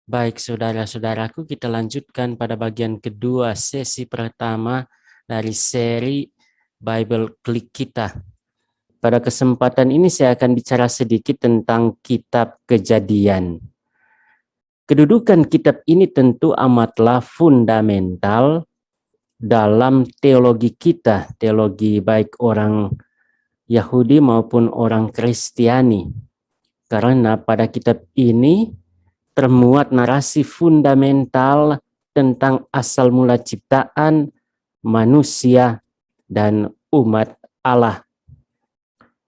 Baik, saudara-saudaraku, kita lanjutkan pada bagian kedua sesi pertama dari seri Bible Klik kita. Pada kesempatan ini saya akan bicara sedikit tentang kitab Kejadian. Kedudukan kitab ini tentu amatlah fundamental dalam teologi kita, teologi baik orang Yahudi maupun orang Kristiani. Karena pada kitab ini termuat narasi fundamental tentang asal mula ciptaan manusia dan umat Allah.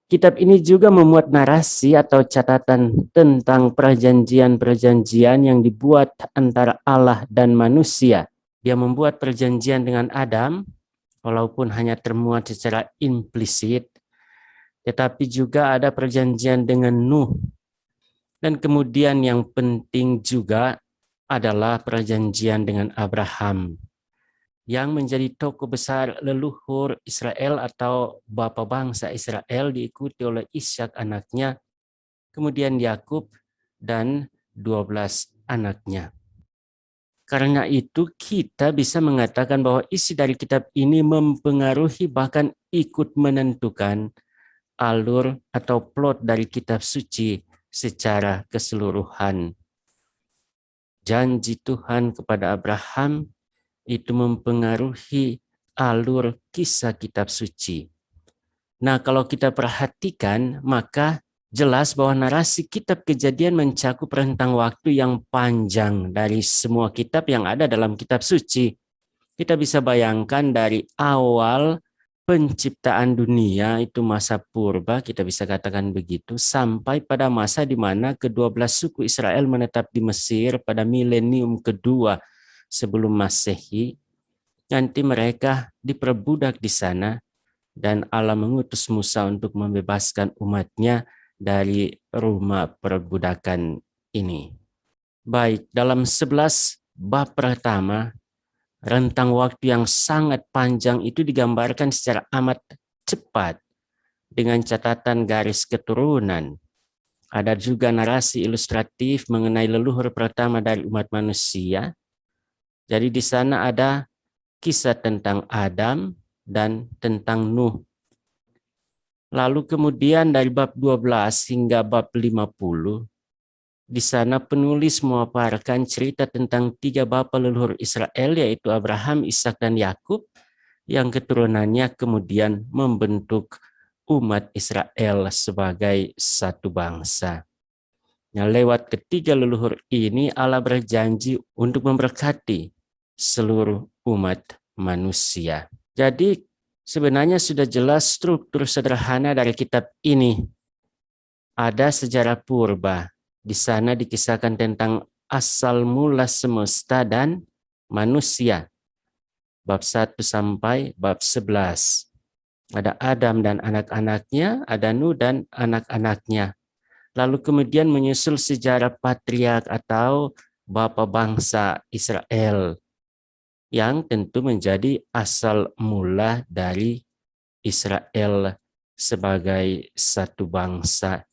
Kitab ini juga memuat narasi atau catatan tentang perjanjian-perjanjian yang dibuat antara Allah dan manusia. Dia membuat perjanjian dengan Adam, walaupun hanya termuat secara implisit, tetapi juga ada perjanjian dengan Nuh. Dan kemudian yang penting juga adalah perjanjian dengan Abraham, yang menjadi tokoh besar leluhur Israel atau bapa bangsa Israel, diikuti oleh Ishak anaknya, kemudian Yakub dan 12 anaknya. Karena itu kita bisa mengatakan bahwa isi dari kitab ini mempengaruhi bahkan ikut menentukan alur atau plot dari kitab suci secara keseluruhan. Janji Tuhan kepada Abraham itu mempengaruhi alur kisah kitab suci. Nah, kalau kita perhatikan, maka jelas bahwa narasi kitab Kejadian mencakup rentang waktu yang panjang dari semua kitab yang ada dalam kitab suci. Kita bisa bayangkan dari awal penciptaan dunia, itu masa purba, kita bisa katakan begitu, sampai pada masa di mana ke-12 suku Israel menetap di Mesir pada milenium kedua sebelum Masehi. Nanti mereka diperbudak di sana dan Allah mengutus Musa untuk membebaskan umatnya dari rumah perbudakan ini. Baik, dalam 11 bab pertama, rentang waktu yang sangat panjang itu digambarkan secara amat cepat dengan catatan garis keturunan. Ada juga narasi ilustratif mengenai leluhur pertama dari umat manusia. Jadi di sana ada kisah tentang Adam dan tentang Nuh. Lalu kemudian dari bab 12 hingga bab 50, di sana penulis memaparkan cerita tentang 3 bapa leluhur Israel, yaitu Abraham, Ishak, dan Yakub, yang keturunannya kemudian membentuk umat Israel sebagai satu bangsa. Nah, lewat ketiga leluhur ini Allah berjanji untuk memberkati seluruh umat manusia. Jadi sebenarnya sudah jelas struktur sederhana dari kitab ini. Ada sejarah purba. Di sana dikisahkan tentang asal mula semesta dan manusia. Bab 1 sampai bab 11. Ada Adam dan anak-anaknya, ada Nuh dan anak-anaknya. Lalu kemudian menyusul sejarah patriark atau bapa bangsa Israel, yang tentu menjadi asal mula dari Israel sebagai satu bangsa.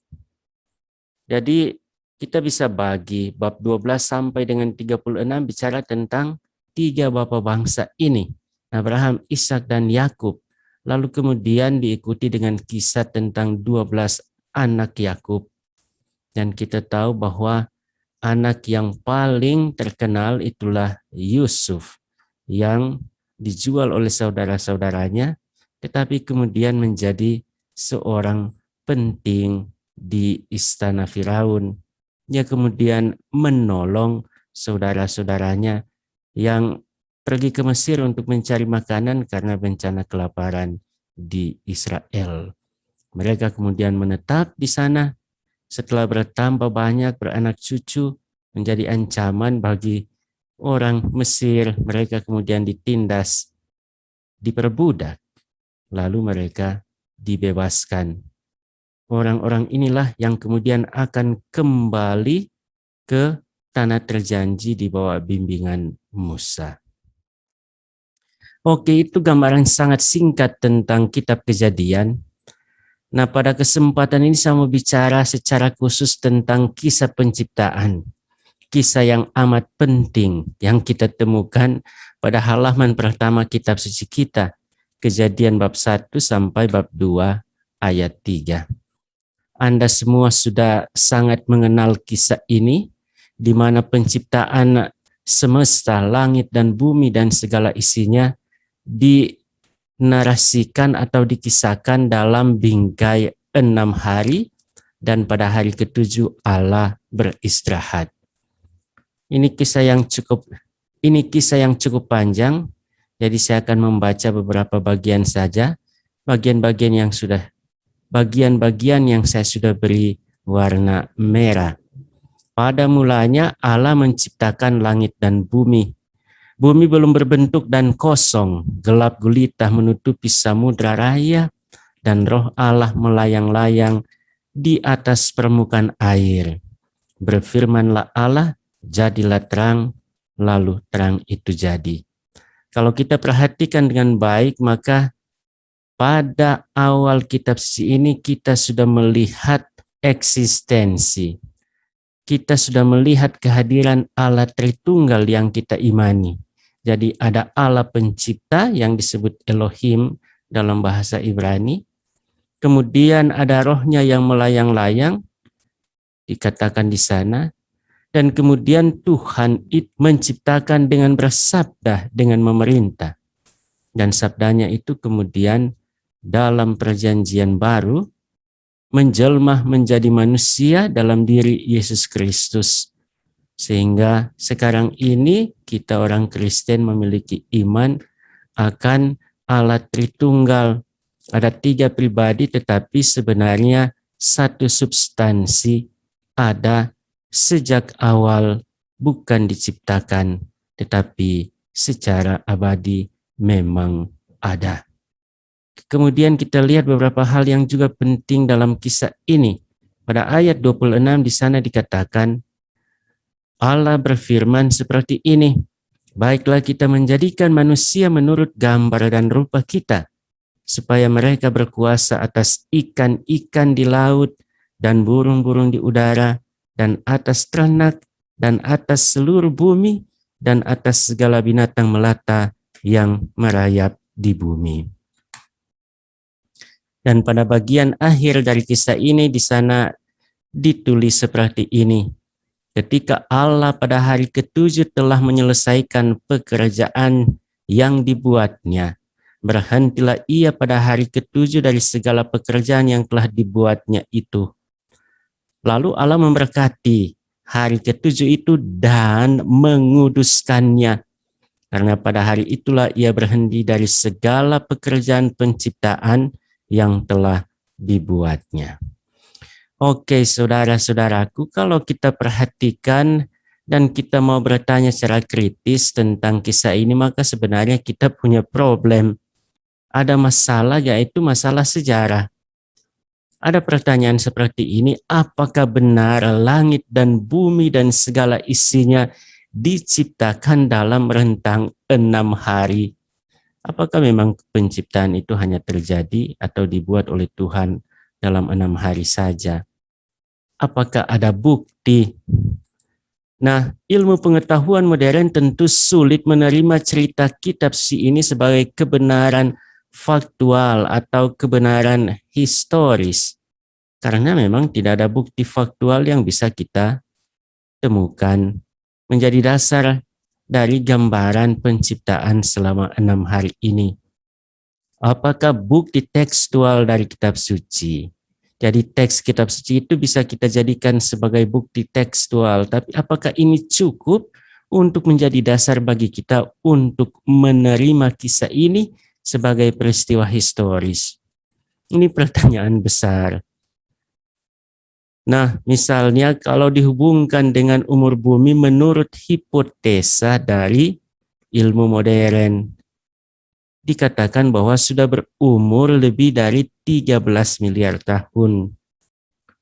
Jadi kita bisa bagi bab 12 sampai dengan 36 bicara tentang 3 bapa bangsa ini, Abraham, Ishak, dan Yakub. Lalu kemudian diikuti dengan kisah tentang 12 anak Yakub. Dan kita tahu bahwa anak yang paling terkenal itulah Yusuf, yang dijual oleh saudara-saudaranya, tetapi kemudian menjadi seorang penting di istana Firaun. Dia kemudian menolong saudara-saudaranya yang pergi ke Mesir untuk mencari makanan karena bencana kelaparan di Israel. Mereka kemudian menetap di sana. Setelah bertambah banyak, beranak cucu, menjadi ancaman bagi orang Mesir. Mereka kemudian ditindas, diperbudak, lalu mereka dibebaskan. Orang-orang inilah yang kemudian akan kembali ke tanah terjanji di bawah bimbingan Musa. Oke, itu gambaran sangat singkat tentang kitab Kejadian. Nah, pada kesempatan ini saya mau bicara secara khusus tentang kisah penciptaan. kisah yang amat penting yang kita temukan pada halaman pertama kitab suci kita, Kejadian bab 1 sampai bab 2 ayat 3. Anda semua sudah sangat mengenal kisah ini, di mana penciptaan semesta, langit dan bumi dan segala isinya dinarasikan atau dikisahkan dalam bingkai 6 hari, dan pada hari ke-7 Allah beristirahat. Ini kisah yang cukup panjang, jadi saya akan membaca beberapa bagian saja, bagian-bagian yang saya sudah beri warna merah. Pada mulanya Allah menciptakan langit dan bumi. Bumi belum berbentuk dan kosong, gelap gulita menutupi samudra raya, dan roh Allah melayang-layang di atas permukaan air. Berfirmanlah Allah, jadilah terang, lalu terang itu jadi. Kalau kita perhatikan dengan baik, maka pada awal kitab suci ini kita sudah melihat eksistensi. Kita sudah melihat kehadiran Allah Tritunggal yang kita imani. Jadi ada Allah pencipta yang disebut Elohim dalam bahasa Ibrani. Kemudian ada rohnya yang melayang-layang, dikatakan di sana. Dan kemudian Tuhan menciptakan dengan bersabda, dengan memerintah. Dan sabdanya itu kemudian dalam perjanjian baru menjelma menjadi manusia dalam diri Yesus Kristus. Sehingga sekarang ini kita orang Kristen memiliki iman akan Allah Tritunggal. Ada 3 pribadi tetapi sebenarnya satu substansi ada sejak awal, bukan diciptakan, tetapi secara abadi memang ada. Kemudian kita lihat beberapa hal yang juga penting dalam kisah ini. Pada ayat 26 di sana dikatakan, Allah berfirman seperti ini, baiklah kita menjadikan manusia menurut gambar dan rupa kita, supaya mereka berkuasa atas ikan-ikan di laut dan burung-burung di udara, dan atas ternak, dan atas seluruh bumi, dan atas segala binatang melata yang merayap di bumi. Dan pada bagian akhir dari kisah ini di sana ditulis seperti ini. Ketika Allah pada hari ke-7 telah menyelesaikan pekerjaan yang dibuatnya, berhentilah ia pada hari ke-7 dari segala pekerjaan yang telah dibuatnya itu. Lalu Allah memberkati hari ke-7 itu dan menguduskannya. Karena pada hari itulah ia berhenti dari segala pekerjaan penciptaan yang telah dibuatnya. Oke, saudara-saudaraku, kalau kita perhatikan dan kita mau bertanya secara kritis tentang kisah ini, maka sebenarnya kita punya problem. Ada masalah, yaitu masalah sejarah. Ada pertanyaan seperti ini, apakah benar langit dan bumi dan segala isinya diciptakan dalam rentang 6 hari? Apakah memang penciptaan itu hanya terjadi atau dibuat oleh Tuhan dalam 6 hari saja? Apakah ada bukti? Nah, ilmu pengetahuan modern tentu sulit menerima cerita kitab suci ini sebagai kebenaran faktual atau kebenaran historis. Karena memang tidak ada bukti faktual yang bisa kita temukan menjadi dasar dari gambaran penciptaan selama 6 hari ini. Apakah bukti tekstual dari kitab suci? Jadi teks kitab suci itu bisa kita jadikan sebagai bukti tekstual, tapi apakah ini cukup untuk menjadi dasar bagi kita untuk menerima kisah ini sebagai peristiwa historis? Ini pertanyaan besar. Nah, misalnya kalau dihubungkan dengan umur bumi menurut hipotesa dari ilmu modern, dikatakan bahwa sudah berumur lebih dari 13 miliar tahun.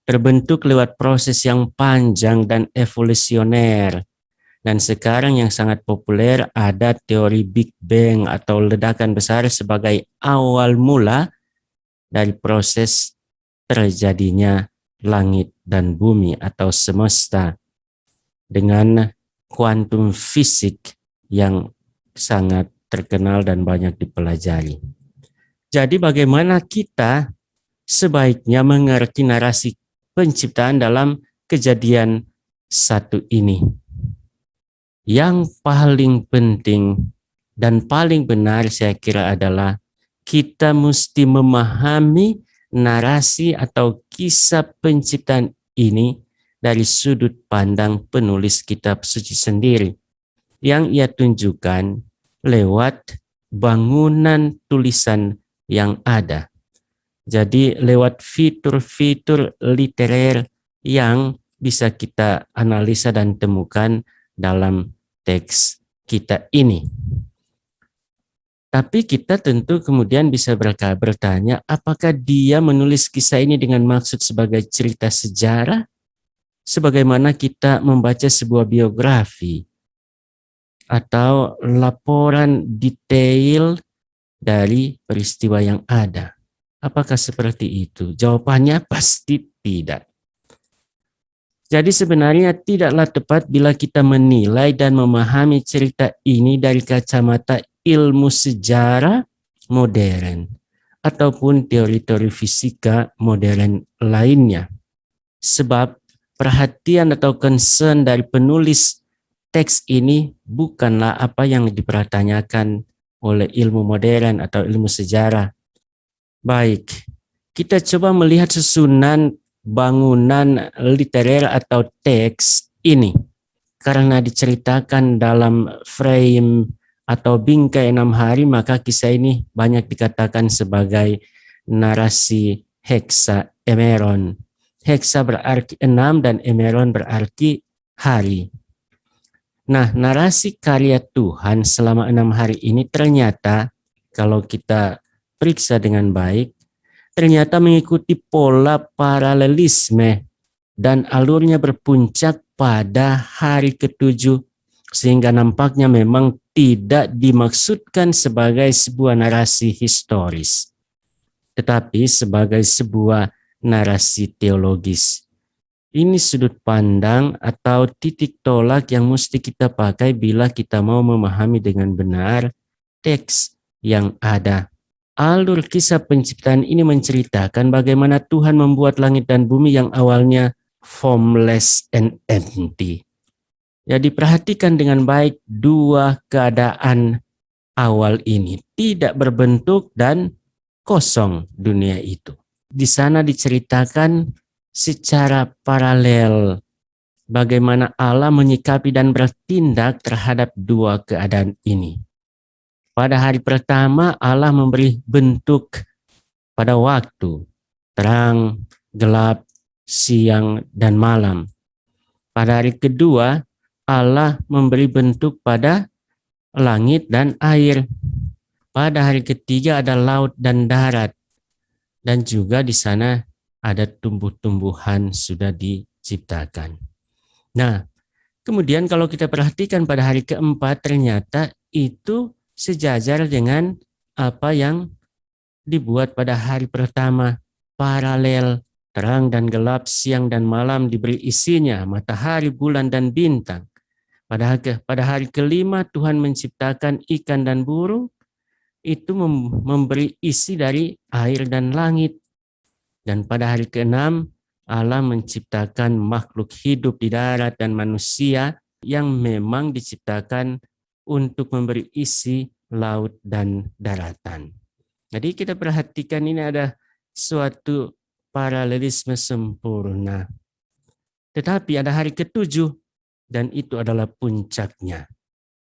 Terbentuk lewat proses yang panjang dan evolusioner. Dan sekarang yang sangat populer ada teori Big Bang atau ledakan besar sebagai awal mula dari proses terjadinya langit dan bumi atau semesta. dengan kuantum fisik yang sangat terkenal dan banyak dipelajari. Jadi bagaimana kita sebaiknya mengerti narasi penciptaan dalam Kejadian 1 ini? Yang paling penting dan paling benar saya kira adalah kita mesti memahami narasi atau kisah penciptaan ini dari sudut pandang penulis kitab suci sendiri yang ia tunjukkan lewat bangunan tulisan yang ada. Jadi lewat fitur-fitur literer yang bisa kita analisa dan temukan dalam teks kita ini. Tapi kita tentu kemudian bisa bertanya, apakah dia menulis kisah ini dengan maksud sebagai cerita sejarah, sebagaimana kita membaca sebuah biografi, atau laporan detail dari peristiwa yang ada. Apakah seperti itu? Jawabannya pasti tidak. Jadi sebenarnya tidaklah tepat bila kita menilai dan memahami cerita ini dari kacamata ilmu sejarah modern ataupun teori-teori fisika modern lainnya. Sebab perhatian atau concern dari penulis teks ini bukanlah apa yang dipertanyakan oleh ilmu modern atau ilmu sejarah. Baik, kita coba melihat susunan bangunan literer atau teks ini. Karena diceritakan dalam frame atau bingkai 6 hari, maka kisah ini banyak dikatakan sebagai narasi heksaemeron. Heksa berarti 6 dan emeron berarti hari. Nah, narasi karya Tuhan selama 6 hari ini ternyata kalau kita periksa dengan baik, ternyata mengikuti pola paralelisme dan alurnya berpuncak pada hari ke-7, sehingga nampaknya memang tidak dimaksudkan sebagai sebuah narasi historis, tetapi sebagai sebuah narasi teologis. Ini sudut pandang atau titik tolak yang mesti kita pakai bila kita mau memahami dengan benar teks yang ada. Alur kisah penciptaan ini menceritakan bagaimana Tuhan membuat langit dan bumi yang awalnya formless and empty. Jadi perhatikan dengan baik dua keadaan awal ini. Tidak berbentuk dan kosong dunia itu. Di sana diceritakan secara paralel bagaimana Allah menyikapi dan bertindak terhadap dua keadaan ini. Pada hari pertama Allah memberi bentuk pada waktu, terang, gelap, siang, dan malam. Pada hari kedua Allah memberi bentuk pada langit dan air. Pada hari ketiga ada laut dan darat. Dan juga di sana ada tumbuh-tumbuhan sudah diciptakan. Nah, kemudian kalau kita perhatikan pada hari keempat ternyata itu sejajar dengan apa yang dibuat pada hari pertama, paralel, terang dan gelap, siang dan malam diberi isinya, matahari, bulan, dan bintang. Pada hari kelima Tuhan menciptakan ikan dan burung, itu memberi isi dari air dan langit. Dan pada hari keenam Allah menciptakan makhluk hidup di darat dan manusia yang memang diciptakan untuk memberi isi laut dan daratan. Jadi kita perhatikan ini ada suatu paralelisme sempurna. Tetapi ada hari ke-7 dan itu adalah puncaknya.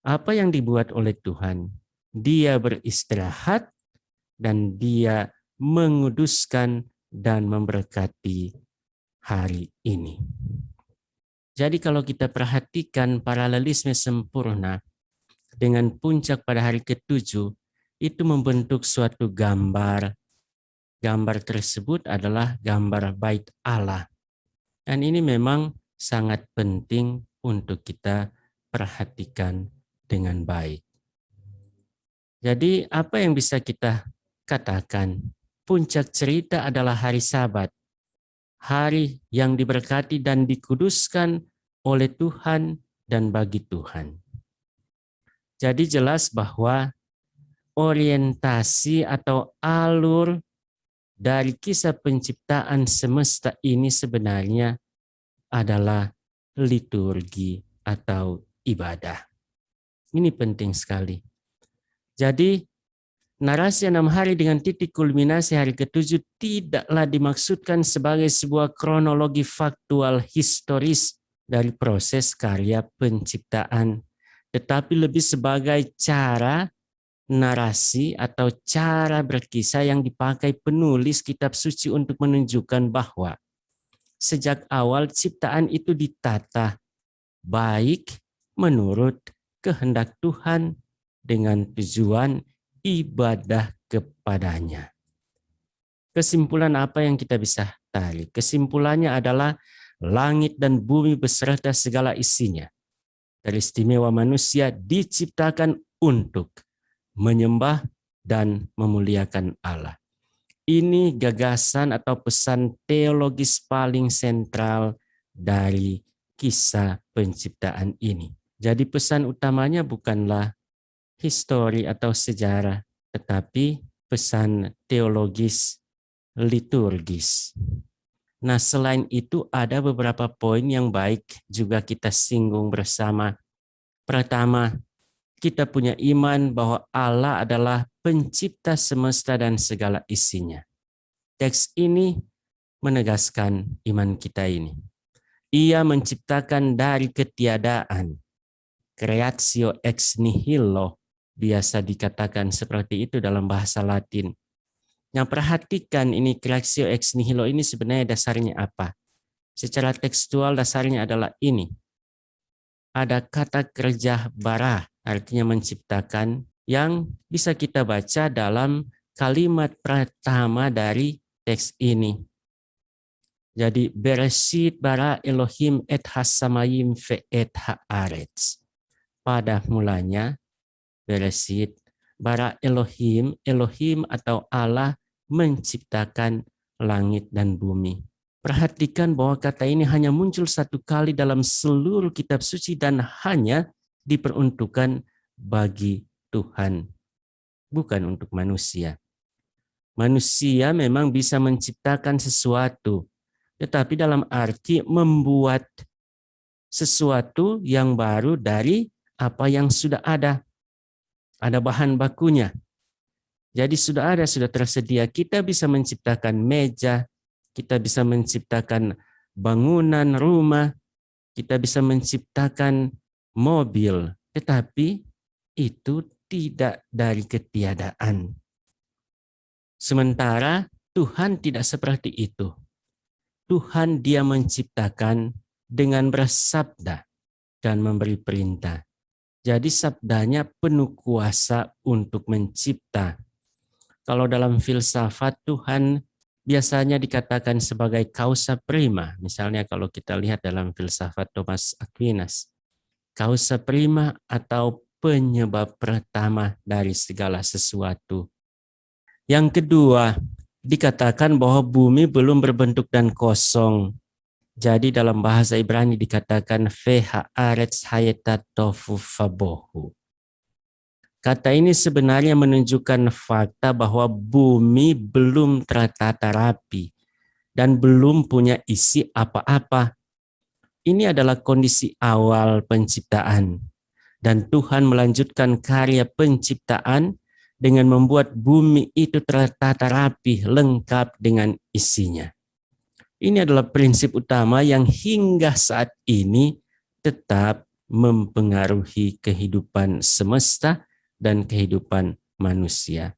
Apa yang dibuat oleh Tuhan? Dia beristirahat dan dia menguduskan dan memberkati hari ini. Jadi kalau kita perhatikan paralelisme sempurna dengan puncak pada hari ke-7, itu membentuk suatu gambar. Gambar tersebut adalah gambar bait Allah. Dan ini memang sangat penting untuk kita perhatikan dengan baik. Jadi apa yang bisa kita katakan? Puncak cerita adalah hari Sabat. Hari yang diberkati dan dikuduskan oleh Tuhan, dan bagi Tuhan. Jadi jelas bahwa orientasi atau alur dari kisah penciptaan semesta ini sebenarnya adalah liturgi atau ibadah. Ini penting sekali. Jadi narasi 6 hari dengan titik kulminasi hari ke-7 tidaklah dimaksudkan sebagai sebuah kronologi faktual historis dari proses karya penciptaan, tetapi lebih sebagai cara narasi atau cara berkisah yang dipakai penulis kitab suci untuk menunjukkan bahwa sejak awal ciptaan itu ditata baik menurut kehendak Tuhan dengan tujuan ibadah kepadanya. Kesimpulan apa yang kita bisa tarik? Kesimpulannya adalah langit dan bumi beserta segala isinya, teristimewa manusia diciptakan untuk menyembah dan memuliakan Allah. Ini gagasan atau pesan teologis paling sentral dari kisah penciptaan ini. Jadi pesan utamanya bukanlah histori atau sejarah, tetapi pesan teologis liturgis. Nah, selain itu ada beberapa poin yang baik juga kita singgung bersama. Pertama, kita punya iman bahwa Allah adalah pencipta semesta dan segala isinya. Teks ini menegaskan iman kita ini. Ia menciptakan dari ketiadaan. Creatio ex nihilo biasa dikatakan seperti itu dalam bahasa Latin. Yang perhatikan ini creatio ex nihilo ini sebenarnya dasarnya apa? Secara tekstual dasarnya adalah ini. Ada kata kerja bara, artinya menciptakan, yang bisa kita baca dalam kalimat pertama dari teks ini. Jadi Bereshit bara Elohim et hasamayim ve et haaretz. Pada mulanya Bereshit bara Elohim, Elohim atau Allah menciptakan langit dan bumi. Perhatikan bahwa kata ini hanya muncul satu kali dalam seluruh kitab suci dan hanya diperuntukkan bagi Tuhan, bukan untuk manusia. Manusia memang bisa menciptakan sesuatu, tetapi dalam arti membuat sesuatu yang baru dari apa yang sudah ada. Ada bahan bakunya. Jadi sudah tersedia. Kita bisa menciptakan meja, kita bisa menciptakan bangunan rumah, kita bisa menciptakan mobil, tetapi itu tidak dari ketiadaan. Sementara Tuhan tidak seperti itu. Tuhan dia menciptakan dengan bersabda dan memberi perintah. Jadi sabdanya penuh kuasa untuk mencipta. Kalau dalam filsafat Tuhan biasanya dikatakan sebagai causa prima. Misalnya kalau kita lihat dalam filsafat Thomas Aquinas. Causa prima atau penyebab pertama dari segala sesuatu. Yang kedua, dikatakan bahwa bumi belum berbentuk dan kosong. Jadi dalam bahasa Ibrani dikatakan vehaaretz hayetat tofu fabohu. Kata ini sebenarnya menunjukkan fakta bahwa bumi belum tertata rapi dan belum punya isi apa-apa. Ini adalah kondisi awal penciptaan. Dan Tuhan melanjutkan karya penciptaan dengan membuat bumi itu tertata rapi, lengkap dengan isinya. Ini adalah prinsip utama yang hingga saat ini tetap mempengaruhi kehidupan semesta dan kehidupan manusia.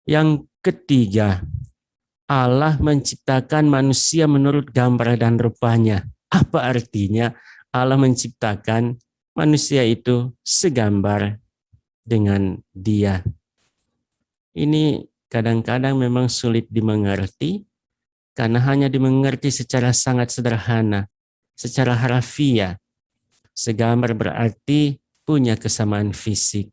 Yang ketiga, Allah menciptakan manusia menurut gambar dan rupanya. Apa artinya Allah menciptakan manusia itu segambar dengan Dia? Ini kadang-kadang memang sulit dimengerti karena hanya dimengerti secara sangat sederhana, secara harafiah. Segambar berarti punya kesamaan fisik.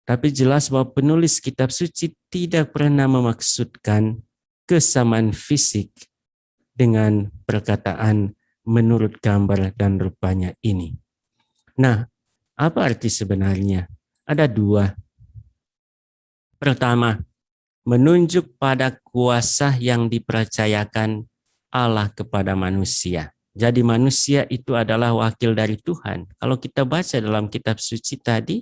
Tapi jelas bahwa penulis kitab suci tidak pernah memaksudkan kesamaan fisik dengan perkataan menurut gambar dan rupanya ini. Nah, apa arti sebenarnya? Ada dua. Pertama, menunjuk pada kuasa yang dipercayakan Allah kepada manusia. Jadi manusia itu adalah wakil dari Tuhan. Kalau kita baca dalam kitab suci tadi,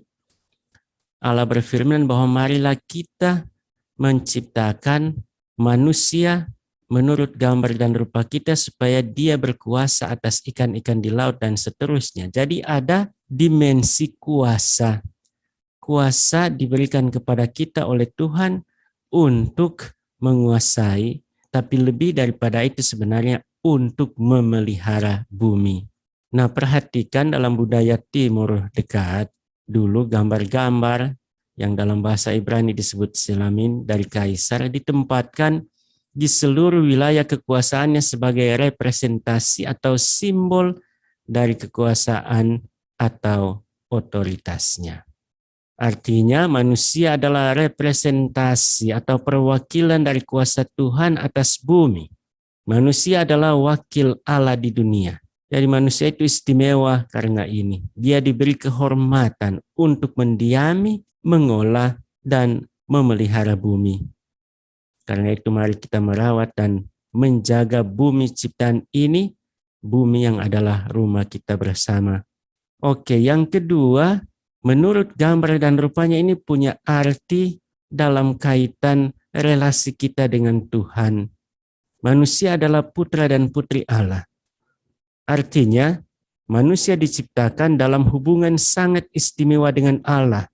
Allah berfirman bahwa marilah kita menciptakan manusia menurut gambar dan rupa kita supaya dia berkuasa atas ikan-ikan di laut dan seterusnya. Jadi ada dimensi kuasa. Kuasa diberikan kepada kita oleh Tuhan untuk menguasai, tapi lebih daripada itu sebenarnya untuk memelihara bumi. Nah, perhatikan dalam budaya Timur dekat, dulu gambar-gambar yang dalam bahasa Ibrani disebut selamin dari kaisar ditempatkan di seluruh wilayah kekuasaannya sebagai representasi atau simbol dari kekuasaan atau otoritasnya. Artinya manusia adalah representasi atau perwakilan dari kuasa Tuhan atas bumi. Manusia adalah wakil Allah di dunia. Jadi manusia itu istimewa karena ini. Dia diberi kehormatan untuk mendiami, mengolah, dan memelihara bumi. Karena itu mari kita merawat dan menjaga bumi ciptaan ini, bumi yang adalah rumah kita bersama. Oke, yang kedua, menurut gambar dan rupanya ini punya arti dalam kaitan relasi kita dengan Tuhan. Manusia adalah putra dan putri Allah. Artinya, manusia diciptakan dalam hubungan sangat istimewa dengan Allah.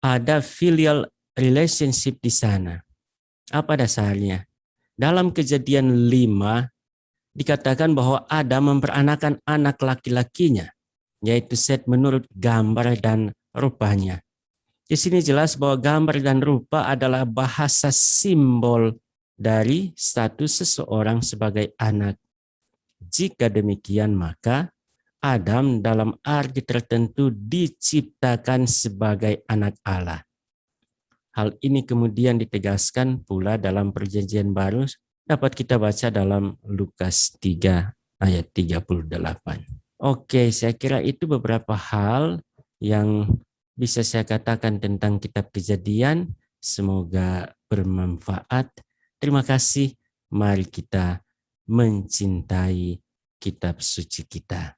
Ada filial relationship di sana. Apa dasarnya? Dalam Kejadian 5 dikatakan bahwa Adam memperanakan anak laki-lakinya, yaitu Set menurut gambar dan rupanya. Di sini jelas bahwa gambar dan rupa adalah bahasa simbol dari status seseorang sebagai anak. Jika demikian, maka Adam dalam arti tertentu diciptakan sebagai anak Allah. Hal ini kemudian ditegaskan pula dalam Perjanjian Baru, dapat kita baca dalam Lukas 3 ayat 38. Oke, saya kira itu beberapa hal yang bisa saya katakan tentang kitab Kejadian. Semoga bermanfaat. Terima kasih. Mari kita mencintai kitab suci kita.